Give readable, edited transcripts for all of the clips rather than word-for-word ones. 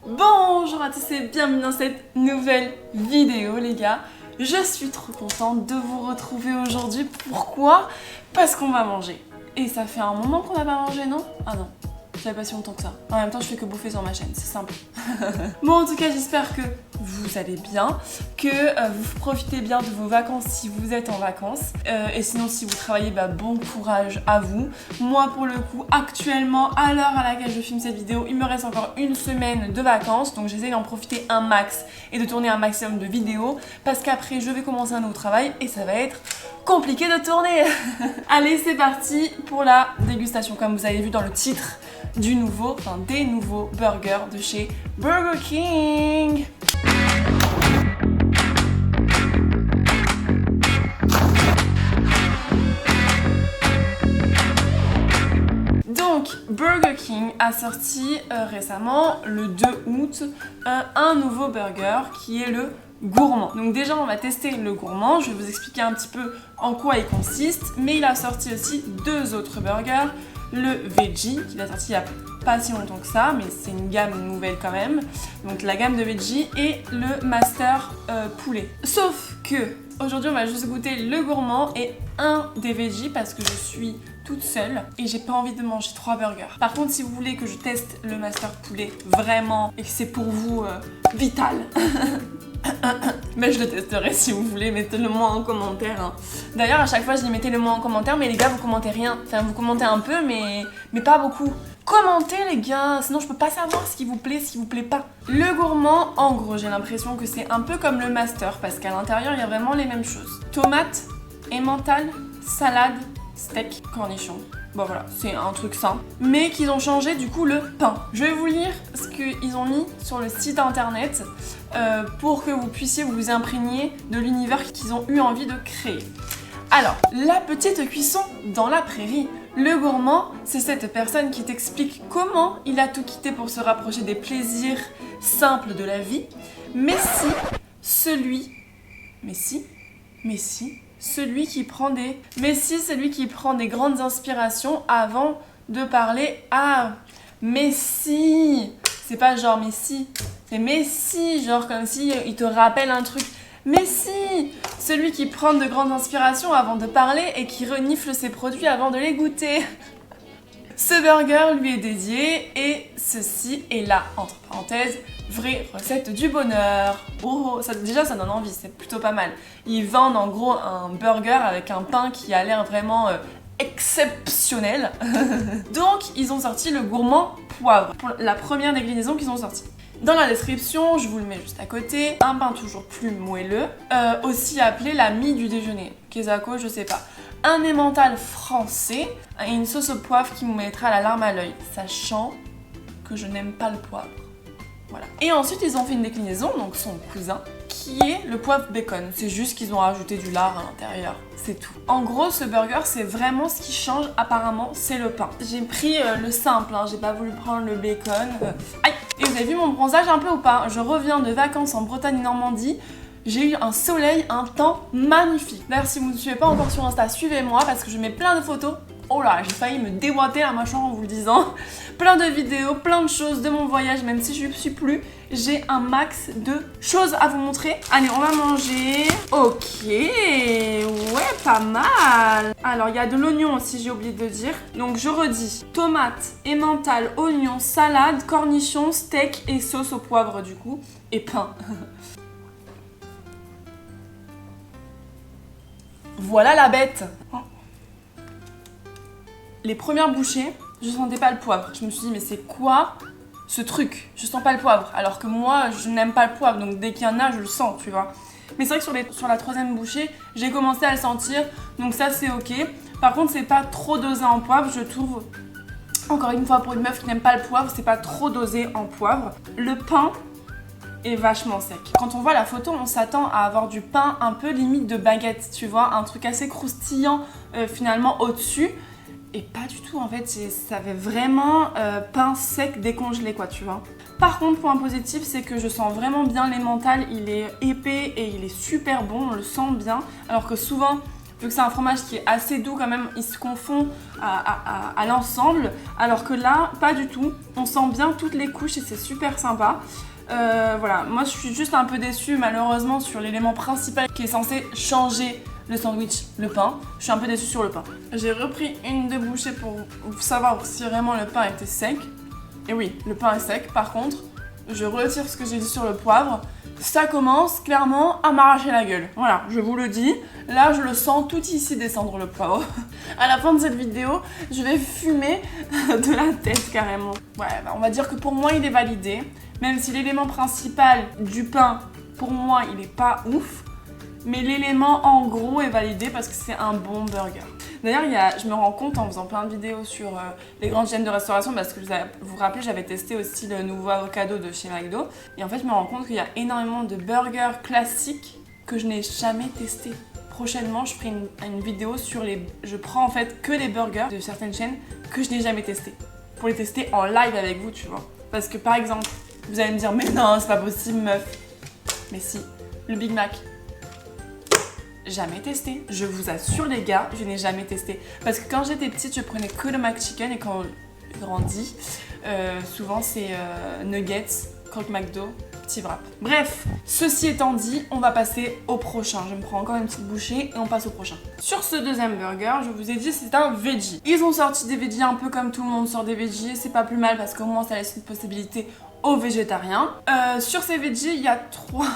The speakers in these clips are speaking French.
Bonjour à tous et bienvenue dans cette nouvelle vidéo les gars. Je suis trop contente de vous retrouver aujourd'hui. Pourquoi? Parce qu'on va manger. Et ça fait un moment qu'on n'a pas mangé, non? Ah non, j'avais pas si longtemps que ça. En même temps, je fais que bouffer sur ma chaîne, c'est simple. Bon, en tout cas, j'espère que vous allez bien, que vous profitez bien de vos vacances si vous êtes en vacances. Et sinon, si vous travaillez, bon courage à vous. Moi, pour le coup, actuellement, à l'heure à laquelle je filme cette vidéo, il me reste encore une semaine de vacances. Donc, j'essaie d'en profiter un max et de tourner un maximum de vidéos. Parce qu'après, je vais commencer un nouveau travail et ça va être compliqué de tourner. Allez, c'est parti pour la dégustation, comme vous avez vu dans le titre des nouveaux burgers de chez Burger King. Donc, Burger King a sorti récemment, le 2 août, un nouveau burger qui est le gourmand. Donc déjà, on va tester le gourmand. Je vais vous expliquer un petit peu en quoi il consiste. Mais il a sorti aussi deux autres burgers. Le Veggie, qui a sorti il n'y a pas si longtemps que ça, mais c'est une gamme nouvelle quand même. Donc la gamme de Veggie et le Master Poulet. Sauf que aujourd'hui, on va juste goûter le gourmand et un des Veggie parce que je suis toute seule et j'ai pas envie de manger 3 burgers. Par contre, si vous voulez que je teste le Master Poulet vraiment et que c'est pour vous vital, mais je le testerai si vous voulez, mettez-le moi en commentaire. Hein. D'ailleurs, à chaque fois, je dis mettez-le moi en commentaire, mais les gars, vous commentez rien. Enfin, vous commentez un peu, mais pas beaucoup. Commentez, les gars, sinon je peux pas savoir ce qui vous plaît pas. Le gourmand, en gros, j'ai l'impression que c'est un peu comme le master, parce qu'à l'intérieur, il y a vraiment les mêmes choses. Tomates, emmental, salade, steak, cornichons. Bon voilà, c'est un truc simple. Mais qu'ils ont changé du coup le pain. Je vais vous lire ce qu'ils ont mis sur le site internet pour que vous puissiez vous imprégner de l'univers qu'ils ont eu envie de créer. Alors, la petite cuisson dans la prairie. Le gourmand, c'est cette personne qui t'explique comment il a tout quitté pour se rapprocher des plaisirs simples de la vie. Celui qui prend des grandes inspirations avant de parler à Messi. C'est pas genre Messi, c'est Messi, genre comme si il te rappelle un truc. Messi, celui qui prend de grandes inspirations avant de parler et qui renifle ses produits avant de les goûter. Ce burger lui est dédié et ceci est la, entre parenthèses, vraie recette du bonheur. Oh, ça donne envie, c'est plutôt pas mal. Ils vendent en gros un burger avec un pain qui a l'air vraiment exceptionnel. Donc, ils ont sorti le gourmand poivre, pour la première déclinaison qu'ils ont sortie. Dans la description, je vous le mets juste à côté, un pain toujours plus moelleux, aussi appelé la mie du déjeuner. Quesaco, je sais pas. Un emmental français et une sauce au poivre qui vous mettra la larme à l'œil, sachant que je n'aime pas le poivre. Voilà. Et ensuite, ils ont fait une déclinaison, donc son cousin, qui est le poivre bacon. C'est juste qu'ils ont rajouté du lard à l'intérieur, c'est tout. En gros, ce burger, c'est vraiment ce qui change apparemment, c'est le pain. J'ai pris le simple, hein, j'ai pas voulu prendre le bacon. Aïe! Et vous avez vu mon bronzage un peu ou pas? Je reviens de vacances en Bretagne et Normandie. J'ai eu un soleil, un temps magnifique. D'ailleurs, si vous ne me suivez pas encore sur Insta, suivez-moi parce que je mets plein de photos. Oh là, j'ai failli me déboîter la mâchoire en vous le disant. Plein de vidéos, plein de choses de mon voyage, même si je ne suis plus. J'ai un max de choses à vous montrer. Allez, on va manger. Ok, ouais, pas mal. Alors, il y a de l'oignon aussi, j'ai oublié de le dire. Donc, je redis. Tomate, emmental, oignon, salade, cornichons, steak et sauce au poivre du coup. Et pain. Voilà la bête. Les premières bouchées, je sentais pas le poivre. Je me suis dit, mais c'est quoi ce truc? Je sens pas le poivre. Alors que moi, je n'aime pas le poivre. Donc dès qu'il y en a, je le sens, tu vois. Mais c'est vrai que sur la troisième bouchée, j'ai commencé à le sentir. Donc ça, c'est ok. Par contre, c'est pas trop dosé en poivre. Je trouve, encore une fois, pour une meuf qui n'aime pas le poivre, c'est pas trop dosé en poivre. Le pain est vachement sec. Quand on voit la photo, on s'attend à avoir du pain un peu limite de baguette, tu vois. Un truc assez croustillant finalement au-dessus. Et pas du tout, en fait, ça fait vraiment pain sec décongelé, quoi, tu vois. Par contre, point positif, c'est que je sens vraiment bien l'emmental, il est épais et il est super bon, on le sent bien. Alors que souvent, vu que c'est un fromage qui est assez doux quand même, il se confond à l'ensemble, alors que là, pas du tout. On sent bien toutes les couches et c'est super sympa. Voilà, moi je suis juste un peu déçue malheureusement sur l'élément principal qui est censé changer le sandwich, le pain. Je suis un peu déçue sur le pain. J'ai repris une de bouchées pour savoir si vraiment le pain était sec. Et oui, le pain est sec. Par contre, je retire ce que j'ai dit sur le poivre. Ça commence clairement à m'arracher la gueule. Voilà, je vous le dis. Là, je le sens tout ici descendre le poivre. À la fin de cette vidéo, je vais fumer de la tête carrément. Ouais, bah, on va dire que pour moi, il est validé. Même si l'élément principal du pain, pour moi, il est pas ouf. Mais l'élément en gros est validé parce que c'est un bon burger. D'ailleurs, je me rends compte en faisant plein de vidéos sur les grandes chaînes de restauration, parce que vous vous rappelez, j'avais testé aussi le nouveau avocado de chez McDo. Et en fait, je me rends compte qu'il y a énormément de burgers classiques que je n'ai jamais testés. Prochainement, je ferai une vidéo sur les... Je prends en fait que les burgers de certaines chaînes que je n'ai jamais testés. Pour les tester en live avec vous, tu vois. Parce que par exemple, vous allez me dire, mais non, c'est pas possible, meuf. Mais si, le Big Mac. Jamais testé. Je vous assure les gars, je n'ai jamais testé. Parce que quand j'étais petite, je prenais que le McChicken et quand on grandit, souvent c'est nuggets, croque McDo, petit wrap. Bref, ceci étant dit, on va passer au prochain. Je me prends encore une petite bouchée et on passe au prochain. Sur ce deuxième burger, je vous ai dit c'est un veggie. Ils ont sorti des veggies un peu comme tout le monde sort des veggies. C'est pas plus mal parce qu'au moins ça laisse une possibilité aux végétariens. Sur ces veggies, il y a trois...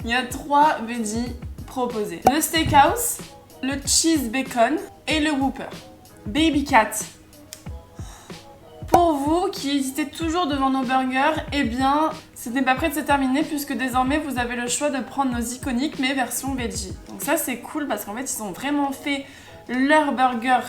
Il y a 3 veggies proposés. Le steakhouse, le cheese bacon et le whopper. Baby cat. Pour vous qui hésitez toujours devant nos burgers, eh bien, ce n'est pas prêt de se terminer puisque désormais vous avez le choix de prendre nos iconiques mais version veggie. Donc ça c'est cool parce qu'en fait ils ont vraiment fait leur burger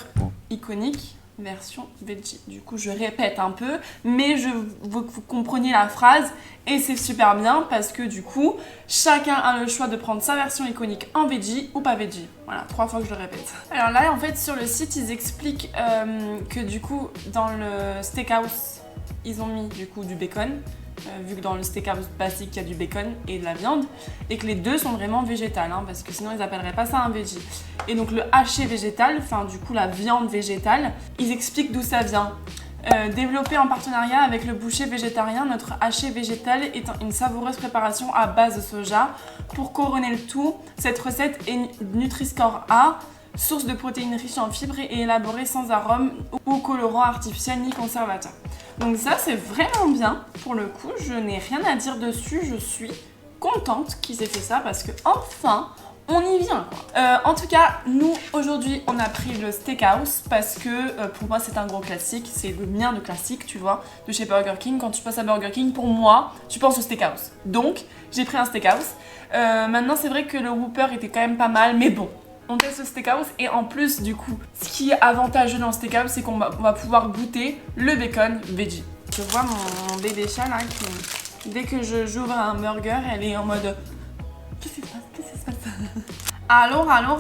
iconique version veggie. Du coup je répète un peu mais je veux que vous compreniez la phrase et c'est super bien parce que du coup chacun a le choix de prendre sa version iconique en veggie ou pas veggie. Voilà, 3 fois que je le répète. Alors là en fait sur le site ils expliquent que du coup dans le steakhouse ils ont mis du coup du bacon. Vu que dans le steakhouse basique il y a du bacon et de la viande et que les deux sont vraiment végétales hein, parce que sinon ils appelleraient pas ça un veggie. Et donc le haché végétal, enfin du coup la viande végétale, ils expliquent d'où ça vient. Développé en partenariat avec le boucher végétarien, notre haché végétal est une savoureuse préparation à base de soja. Pour couronner le tout, cette recette est Nutri-Score A, source de protéines riches en fibres et élaborée sans arôme ou colorant artificiel ni conservateur. Donc ça c'est vraiment bien pour le coup, je n'ai rien à dire dessus, je suis contente qu'ils aient fait ça parce que enfin on y vient quoi. En tout cas, nous aujourd'hui on a pris le steakhouse parce que pour moi c'est un gros classique, c'est le mien de classique tu vois, de chez Burger King. Quand tu passes à Burger King, pour moi tu penses au steakhouse. Donc j'ai pris un steakhouse. Maintenant c'est vrai que le Whopper était quand même pas mal mais bon. On teste le steakhouse et en plus du coup, ce qui est avantageux dans le steakhouse, c'est qu'on va pouvoir goûter le bacon veggie. Je vois mon bébé chat là qui, dès que j'ouvre un burger, elle est en mode qu'est-ce qui se passe? Qu'est-ce qui se passe?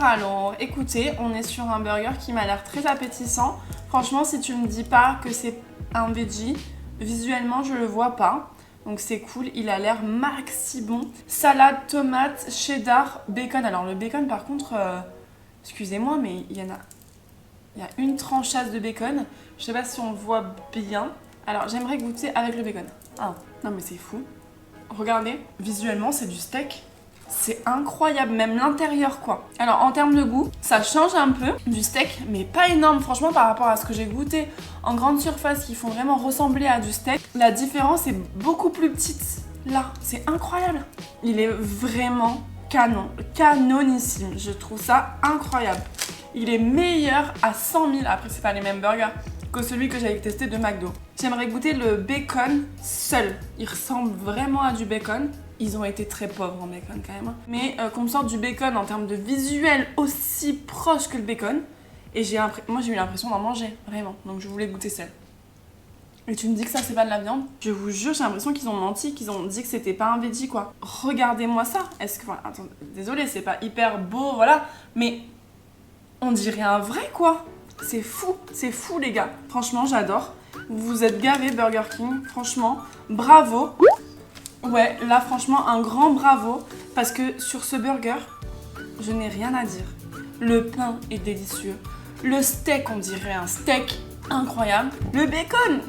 Alors, écoutez, on est sur un burger qui m'a l'air très appétissant. Franchement, si tu me dis pas que c'est un veggie, visuellement je le vois pas. Donc c'est cool, il a l'air maxi bon. Salade, tomate, cheddar, bacon. Alors le bacon par contre, excusez-moi mais il y a une tranchasse de bacon. Je sais pas si on voit bien. Alors j'aimerais goûter avec le bacon. Ah non mais c'est fou. Regardez, visuellement c'est du steak. C'est incroyable, même l'intérieur quoi. Alors en termes de goût, ça change un peu du steak, mais pas énorme franchement par rapport à ce que j'ai goûté en grande surface qui font vraiment ressembler à du steak. La différence est beaucoup plus petite là, c'est incroyable. Il est vraiment canonissime, je trouve ça incroyable. Il est meilleur à 100 000, après c'est pas les mêmes burgers que celui que j'avais testé de McDo. J'aimerais goûter le bacon seul, il ressemble vraiment à du bacon. Ils ont été très pauvres en bacon quand même. Mais qu'on me sorte du bacon en termes de visuel aussi proche que le bacon. Et moi j'ai eu l'impression d'en manger, vraiment. Donc je voulais goûter celle. Et tu me dis que ça c'est pas de la viande? Je vous jure, j'ai l'impression qu'ils ont menti, qu'ils ont dit que c'était pas un veggie quoi. Regardez-moi ça. Est-ce que... Enfin, attends, désolée, c'est pas hyper beau, voilà. Mais on dirait un vrai quoi. C'est fou les gars. Franchement, j'adore. Vous êtes gavés Burger King, franchement, bravo. Ouais, là franchement un grand bravo parce que sur ce burger, je n'ai rien à dire. Le pain est délicieux. Le steak, on dirait un steak incroyable. Le bacon,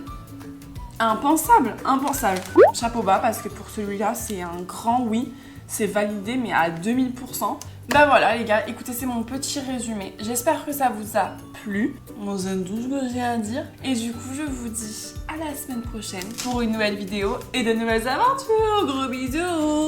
impensable, impensable. Chapeau bas parce que pour celui-là, c'est un grand oui. C'est validé, mais à 2000%. Bah voilà les gars, écoutez, c'est mon petit résumé. J'espère que ça vous a plu. On aime tout ce que j'ai à dire. Et du coup, je vous dis à la semaine prochaine pour une nouvelle vidéo et de nouvelles aventures. Gros bisous!